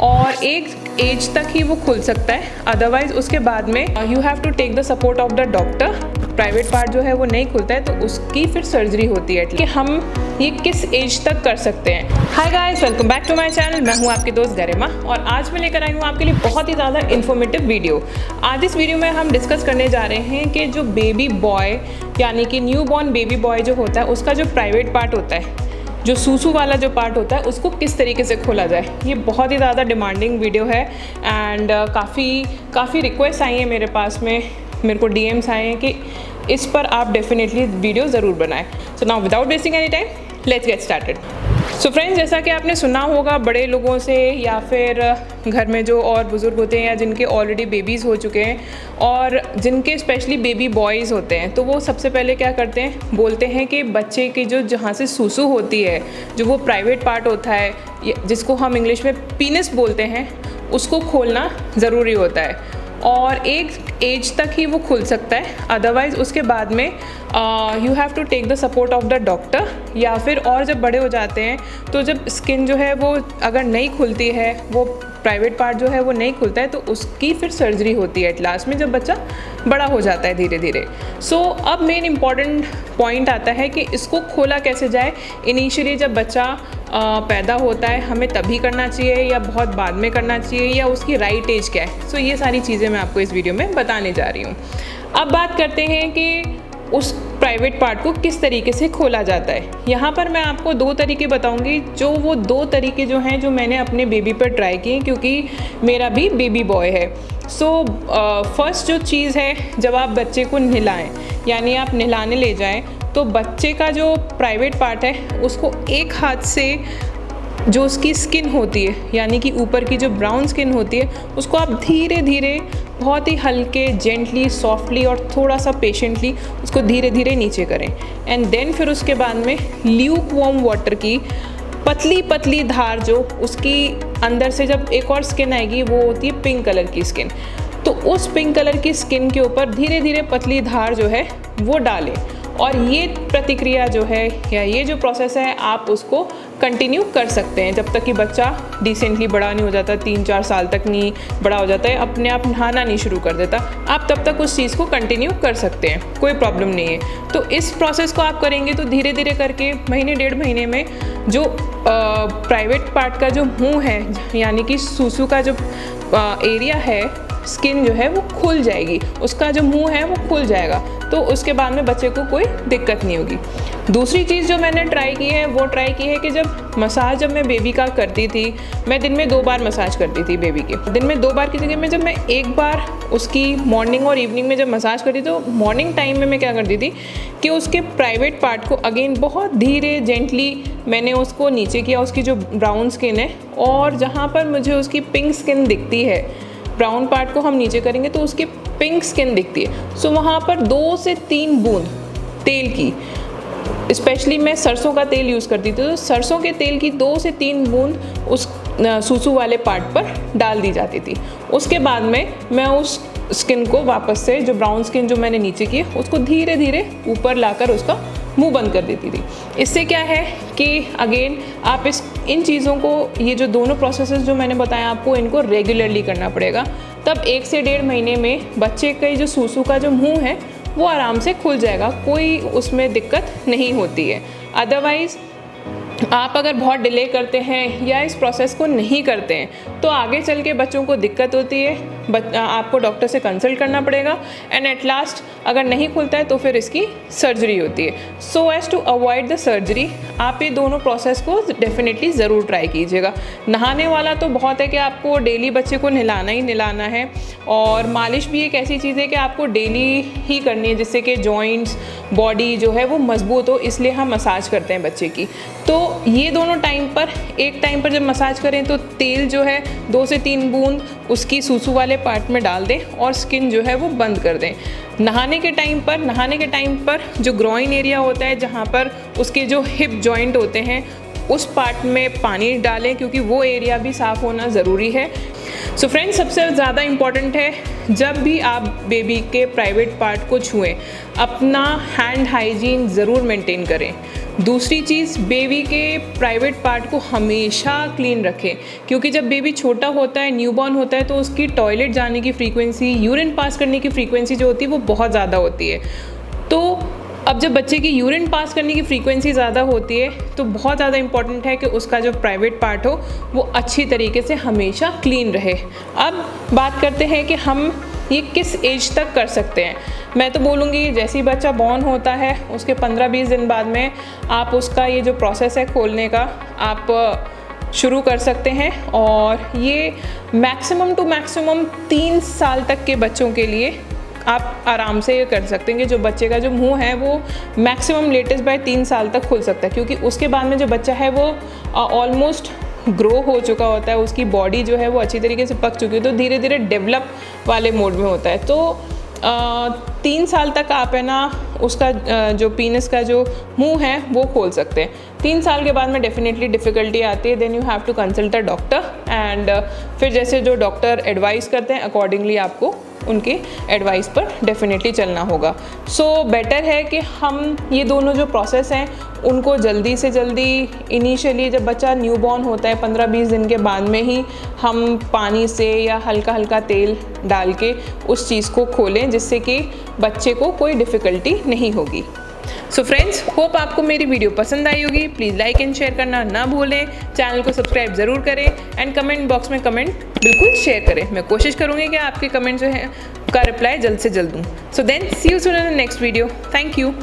और एक एज तक ही वो खुल सकता है, अदरवाइज़ उसके बाद में you have to take the support of the doctor. Private part जो है वो नहीं खुलता है तो उसकी फिर सर्जरी होती है कि हम ये किस एज तक कर सकते हैं। Hi guys, welcome back to my channel. मैं हूँ आपकी दोस्त गरिमा और आज मैं लेकर आई हूँ आपके लिए बहुत ही ज़्यादा इन्फॉर्मेटिव वीडियो। आज इस वीडियो में हम डिस्कस करने जा रहे हैं कि जो बेबी बॉय यानी कि न्यू बॉर्न बेबी बॉय जो होता है उसका जो प्राइवेट पार्ट होता है, जो सूसू वाला जो पार्ट होता है, उसको किस तरीके से खोला जाए। ये बहुत ही ज़्यादा डिमांडिंग वीडियो है एंड काफ़ी रिक्वेस्ट आई है मेरे पास में, मेरे को डीएम्स आए हैं कि इस पर आप डेफिनेटली वीडियो ज़रूर बनाएं। So now without wasting any time let's get started. So friends, जैसा कि आपने सुना होगा बड़े लोगों से या फिर घर में जो और बुज़ुर्ग होते हैं या जिनके ऑलरेडी बेबीज़ हो चुके हैं और जिनके स्पेशली बेबी बॉयज़ होते हैं, तो वो सबसे पहले क्या करते हैं, बोलते हैं कि बच्चे की जो जहाँ से सूसू होती है, जो वो प्राइवेट पार्ट होता है जिसको हम इंग्लिश में पीनिस बोलते हैं, उसको खोलना ज़रूरी होता है और एक एज तक ही वो खुल सकता है, अदरवाइज़ उसके बाद में you have to take the support of the doctor. या फिर और जब बड़े हो जाते हैं तो जब स्किन जो है वो अगर नहीं खुलती है, वो प्राइवेट पार्ट जो है वो नहीं खुलता है तो उसकी फिर सर्जरी होती है एट लास्ट में, जब बच्चा बड़ा हो जाता है धीरे धीरे। सो अब मेन इम्पॉर्टेंट पॉइंट आता है कि इसको खोला कैसे जाए। इनिशियली जब बच्चा पैदा होता है हमें तभी करना चाहिए या बहुत बाद में करना चाहिए या उसकी राइट एज क्या है। सो ये सारी चीज़ें मैं आपको इस वीडियो में बताने जा रही हूँ। अब बात करते हैं कि उस प्राइवेट पार्ट को किस तरीके से खोला जाता है। यहाँ पर मैं आपको दो तरीके बताऊँगी, जो वो दो तरीके जो हैं जो मैंने अपने बेबी पर ट्राई किए क्योंकि मेरा भी बेबी बॉय है। सो फर्स्ट जो चीज़ है, जब आप बच्चे को नहलाएं यानी आप नहलाने ले जाएं तो बच्चे का जो प्राइवेट पार्ट है उसको एक हाथ से जो उसकी स्किन होती है यानी कि ऊपर की जो ब्राउन स्किन होती है उसको आप धीरे धीरे बहुत ही हल्के जेंटली सॉफ्टली और थोड़ा सा पेशेंटली उसको धीरे धीरे नीचे करें एंड देन फिर उसके बाद में ल्यूक वार्म वाटर की पतली पतली धार जो उसकी अंदर से जब एक और स्किन आएगी वो होती है पिंक कलर की स्किन, तो उस पिंक कलर की स्किन के ऊपर धीरे धीरे पतली धार जो है वो डालें। और ये प्रतिक्रिया जो है या ये जो प्रोसेस है आप उसको कंटिन्यू कर सकते हैं जब तक कि बच्चा डिसेंटली बड़ा नहीं हो जाता, 3-4 साल तक नहीं बड़ा हो जाता है, अपने आप नहाना नहीं शुरू कर देता, आप तब तक उस चीज़ को कंटिन्यू कर सकते हैं, कोई प्रॉब्लम नहीं है। तो इस प्रोसेस को आप करेंगे तो धीरे धीरे करके महीने 1.5 महीने में जो प्राइवेट पार्ट का जो मुँह है यानी कि सूसू का जो एरिया है, स्किन जो है वो खुल जाएगी, उसका जो मुंह है वो खुल जाएगा, तो उसके बाद में बच्चे को कोई दिक्कत नहीं होगी। दूसरी चीज़ जो मैंने ट्राई की है वो ट्राई की है कि जब मैं बेबी का करती थी, मैं दिन में 2 बार मसाज करती थी बेबी की। दिन में 2 बार की जगह में जब मैं एक बार उसकी मॉर्निंग और इवनिंग में जब मसाज करती थी, तो मॉर्निंग टाइम में मैं क्या करती थी कि उसके प्राइवेट पार्ट को अगेन बहुत धीरे जेंटली मैंने उसको नीचे किया, उसकी जो ब्राउन स्किन है और जहाँ पर मुझे उसकी पिंक स्किन दिखती है, ब्राउन पार्ट को हम नीचे करेंगे तो उसकी पिंक स्किन दिखती है। सो वहाँ पर 2 से 3 बूंद तेल की, स्पेशली मैं सरसों का तेल यूज़ करती थी, तो सरसों के तेल की 2 से 3 बूंद उस सूसू वाले पार्ट पर डाल दी जाती थी। उसके बाद में मैं उस स्किन को वापस से, जो ब्राउन स्किन जो मैंने नीचे की है, उसको धीरे धीरे ऊपर लाकर उसका मुंह बंद कर देती थी। इससे क्या है कि अगेन आप इन चीज़ों को, ये जो दोनों प्रोसेसेस जो मैंने बताया आपको, इनको रेगुलरली करना पड़ेगा, तब 1 से 1.5 महीने में बच्चे का जो सूसू का जो मुंह है वो आराम से खुल जाएगा, कोई उसमें दिक्कत नहीं होती है। अदरवाइज़ आप अगर बहुत डिले करते हैं या इस प्रोसेस को नहीं करते हैं तो आगे चल के बच्चों को दिक्कत होती है, आपको डॉक्टर से कंसल्ट करना पड़ेगा एंड एट लास्ट अगर नहीं खुलता है तो फिर इसकी सर्जरी होती है। So as to avoid the surgery आप ये दोनों प्रोसेस को डेफिनेटली ज़रूर ट्राई कीजिएगा। नहाने वाला तो बहुत है कि आपको डेली बच्चे को नहलाना ही नहलाना है, और मालिश भी एक ऐसी चीज़ है कि आपको डेली ही करनी है जिससे कि जॉइंट्स बॉडी जो है वो मजबूत हो, इसलिए हम मसाज करते हैं बच्चे की। तो ये दोनों एक टाइम पर जब मसाज करें तो तेल जो है 2 से 3 बूंद उसकी सूसू वाले पार्ट में डाल दें और स्किन जो है वो बंद कर दें। नहाने के टाइम पर जो ग्रोइन एरिया होता है, जहाँ पर उसके जो हिप जॉइंट होते हैं, उस पार्ट में पानी डालें क्योंकि वो एरिया भी साफ़ होना ज़रूरी है। सो फ्रेंड्स, सबसे ज़्यादा इम्पॉर्टेंट है जब भी आप बेबी के प्राइवेट पार्ट को छुएं, अपना हैंड हाइजीन ज़रूर मेंटेन करें। दूसरी चीज़, बेबी के प्राइवेट पार्ट को हमेशा क्लीन रखें, क्योंकि जब बेबी छोटा होता है, न्यूबॉर्न होता है, तो उसकी टॉयलेट जाने की फ्रीक्वेंसी, यूरिन पास करने की फ्रीक्वेंसी जो होती है वो बहुत ज़्यादा होती है। तो अब जब बच्चे की यूरिन पास करने की फ्रीक्वेंसी ज़्यादा होती है तो बहुत ज़्यादा इंपॉर्टेंट है कि उसका जो प्राइवेट पार्ट हो वो अच्छी तरीके से हमेशा क्लीन रहे। अब बात करते हैं कि हम ये किस एज तक कर सकते हैं। मैं तो बोलूँगी जैसे ही बच्चा बॉर्न होता है उसके 15-20 दिन बाद में आप उसका ये जो प्रोसेस है खोलने का आप शुरू कर सकते हैं, और ये मैक्सिमम टू मैक्सिमम 3 साल तक के बच्चों के लिए आप आराम से ये कर सकते हैं कि जो बच्चे का जो मुंह है वो मैक्सिमम लेटेस्ट बाय 3 साल तक खुल सकता है, क्योंकि उसके बाद में जो बच्चा है वो ऑलमोस्ट ग्रो हो चुका होता है, उसकी बॉडी जो है वो अच्छी तरीके से पक चुकी है, तो धीरे धीरे डेवलप वाले मोड में होता है। तो 3 साल तक आप है ना उसका जो पीनस का जो मुंह है वो खोल सकते हैं। 3 साल के बाद में डेफिनेटली डिफ़िकल्टी आती है, then you have to consult the doctor, and फिर जैसे जो डॉक्टर एडवाइस करते हैं अकॉर्डिंगली आपको उनके एडवाइस पर डेफिनेटली चलना होगा। सो बेटर है कि हम ये दोनों जो प्रोसेस हैं उनको जल्दी से जल्दी, इनिशियली जब बच्चा न्यूबॉर्न होता है 15-20 दिन के बाद में ही हम पानी से या हल्का हल्का तेल डाल के उस चीज़ को खोलें, जिससे कि बच्चे को कोई डिफ़िकल्टी नहीं होगी। सो फ्रेंड्स, होप आपको मेरी वीडियो पसंद आई होगी। प्लीज़ लाइक एंड शेयर करना ना भूलें, चैनल को सब्सक्राइब ज़रूर करें, एंड कमेंट बॉक्स में कमेंट बिल्कुल शेयर करें। मैं कोशिश करूँगी कि आपके कमेंट जो है का रिप्लाई जल्द से जल्द दूँ। So then see you soon in the next video. Thank you.